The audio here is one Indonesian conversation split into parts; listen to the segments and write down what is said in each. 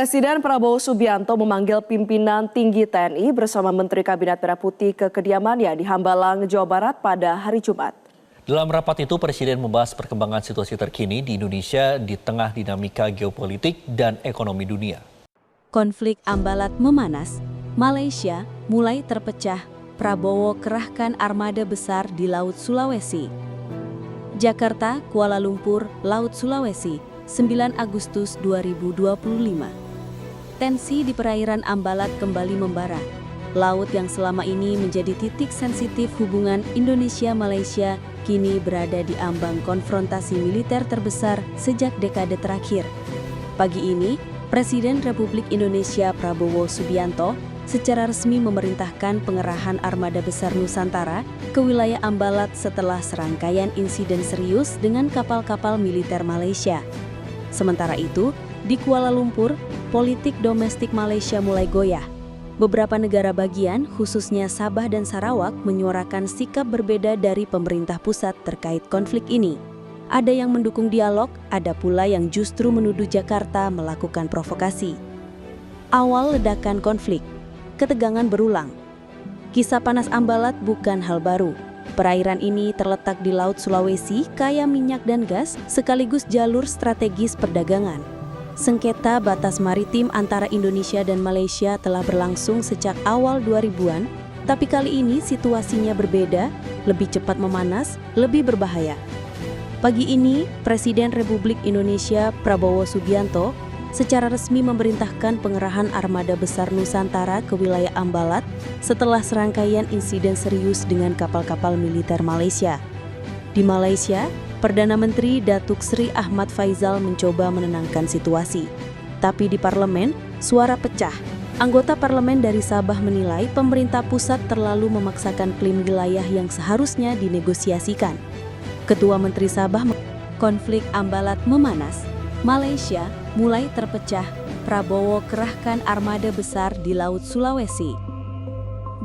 Presiden Prabowo Subianto memanggil pimpinan tinggi TNI bersama Menteri Kabinet Merah Putih ke kediamannya di Hambalang, Jawa Barat pada hari Jumat. Dalam rapat itu, Presiden membahas perkembangan situasi terkini di Indonesia di tengah dinamika geopolitik dan ekonomi dunia. Konflik Ambalat memanas, Malaysia mulai terpecah, Prabowo kerahkan armada besar di Laut Sulawesi. Jakarta, Kuala Lumpur, Laut Sulawesi, 9 Agustus 2025. Tensi di perairan Ambalat kembali membara. Laut yang selama ini menjadi titik sensitif hubungan Indonesia-Malaysia kini berada di ambang konfrontasi militer terbesar sejak dekade terakhir. Pagi ini, Presiden Republik Indonesia Prabowo Subianto secara resmi memerintahkan pengerahan armada besar Nusantara ke wilayah Ambalat setelah serangkaian insiden serius dengan kapal-kapal militer Malaysia. Sementara itu, di Kuala Lumpur, politik domestik Malaysia mulai goyah. Beberapa negara bagian, khususnya Sabah dan Sarawak, menyuarakan sikap berbeda dari pemerintah pusat terkait konflik ini. Ada yang mendukung dialog, ada pula yang justru menuduh Jakarta melakukan provokasi. Awal ledakan konflik, ketegangan berulang. Kisah panas Ambalat bukan hal baru. Perairan ini terletak di Laut Sulawesi, kaya minyak dan gas, sekaligus jalur strategis perdagangan. Sengketa batas maritim antara Indonesia dan Malaysia telah berlangsung sejak awal 2000-an, tapi kali ini situasinya berbeda, lebih cepat memanas, lebih berbahaya. Pagi ini, Presiden Republik Indonesia Prabowo Subianto secara resmi memerintahkan pengerahan armada besar Nusantara ke wilayah Ambalat setelah serangkaian insiden serius dengan kapal-kapal militer Malaysia. Di Malaysia, Perdana Menteri Datuk Seri Ahmad Faizal mencoba menenangkan situasi. Tapi di parlemen, suara pecah. Anggota parlemen dari Sabah menilai pemerintah pusat terlalu memaksakan klaim wilayah yang seharusnya dinegosiasikan. Ketua Menteri Sabah, konflik Ambalat memanas. Malaysia mulai terpecah, Prabowo kerahkan armada besar di Laut Sulawesi.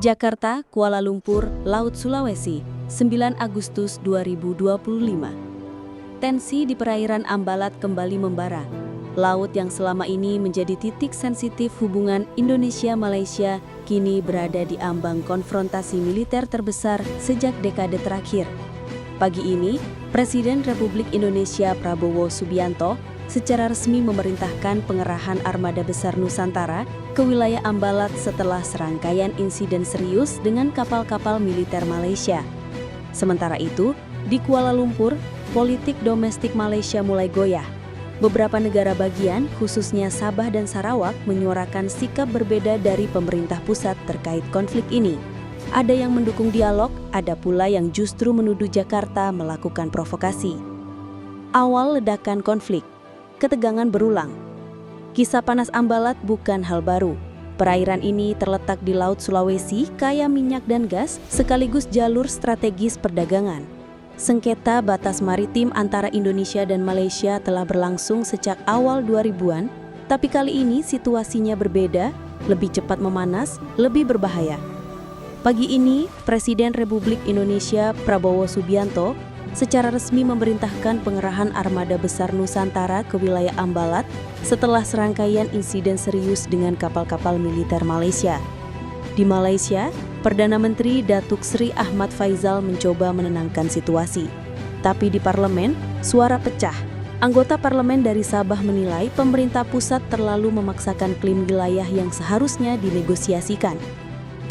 Jakarta, Kuala Lumpur, Laut Sulawesi, 9 Agustus 2025. Tensi di perairan Ambalat kembali membara. Laut yang selama ini menjadi titik sensitif hubungan Indonesia-Malaysia kini berada di ambang konfrontasi militer terbesar sejak dekade terakhir. Pagi ini, Presiden Republik Indonesia Prabowo Subianto secara resmi memerintahkan pengerahan armada besar Nusantara ke wilayah Ambalat setelah serangkaian insiden serius dengan kapal-kapal militer Malaysia. Sementara itu, di Kuala Lumpur, politik domestik Malaysia mulai goyah. Beberapa negara bagian, khususnya Sabah dan Sarawak, menyuarakan sikap berbeda dari pemerintah pusat terkait konflik ini. Ada yang mendukung dialog, ada pula yang justru menuduh Jakarta melakukan provokasi. Awal ledakan konflik, ketegangan berulang. Kisah panas Ambalat bukan hal baru. Perairan ini terletak di Laut Sulawesi, kaya minyak dan gas, sekaligus jalur strategis perdagangan. Sengketa batas maritim antara Indonesia dan Malaysia telah berlangsung sejak awal 2000-an, tapi kali ini situasinya berbeda, lebih cepat memanas, lebih berbahaya. Pagi ini, Presiden Republik Indonesia Prabowo Subianto secara resmi memerintahkan pengerahan armada besar Nusantara ke wilayah Ambalat setelah serangkaian insiden serius dengan kapal-kapal militer Malaysia. Di Malaysia, Perdana Menteri Datuk Seri Ahmad Faizal mencoba menenangkan situasi. Tapi di parlemen, suara pecah. Anggota parlemen dari Sabah menilai pemerintah pusat terlalu memaksakan klaim wilayah yang seharusnya dinegosiasikan.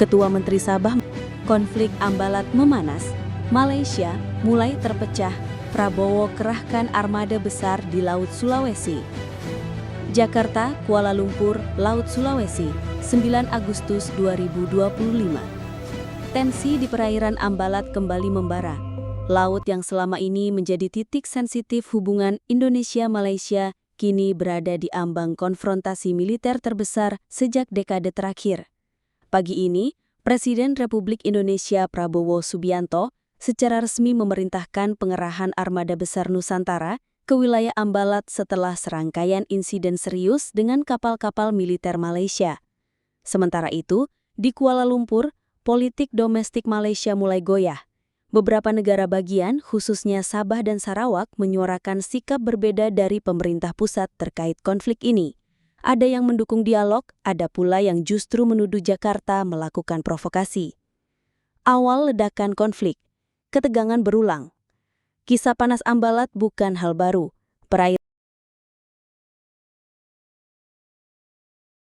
Ketua Menteri Sabah, konflik Ambalat memanas. Malaysia mulai terpecah, Prabowo kerahkan armada besar di Laut Sulawesi. Jakarta, Kuala Lumpur, Laut Sulawesi, 9 Agustus 2025. Tensi di perairan Ambalat kembali membara. Laut yang selama ini menjadi titik sensitif hubungan Indonesia-Malaysia kini berada di ambang konfrontasi militer terbesar sejak dekade terakhir. Pagi ini, Presiden Republik Indonesia Prabowo Subianto secara resmi memerintahkan pengerahan armada besar Nusantara ke wilayah Ambalat setelah serangkaian insiden serius dengan kapal-kapal militer Malaysia. Sementara itu, di Kuala Lumpur, politik domestik Malaysia mulai goyah. Beberapa negara bagian, khususnya Sabah dan Sarawak, menyuarakan sikap berbeda dari pemerintah pusat terkait konflik ini. Ada yang mendukung dialog, ada pula yang justru menuduh Jakarta melakukan provokasi. Awal ledakan konflik, ketegangan berulang. Kisah panas Ambalat bukan hal baru. Perairan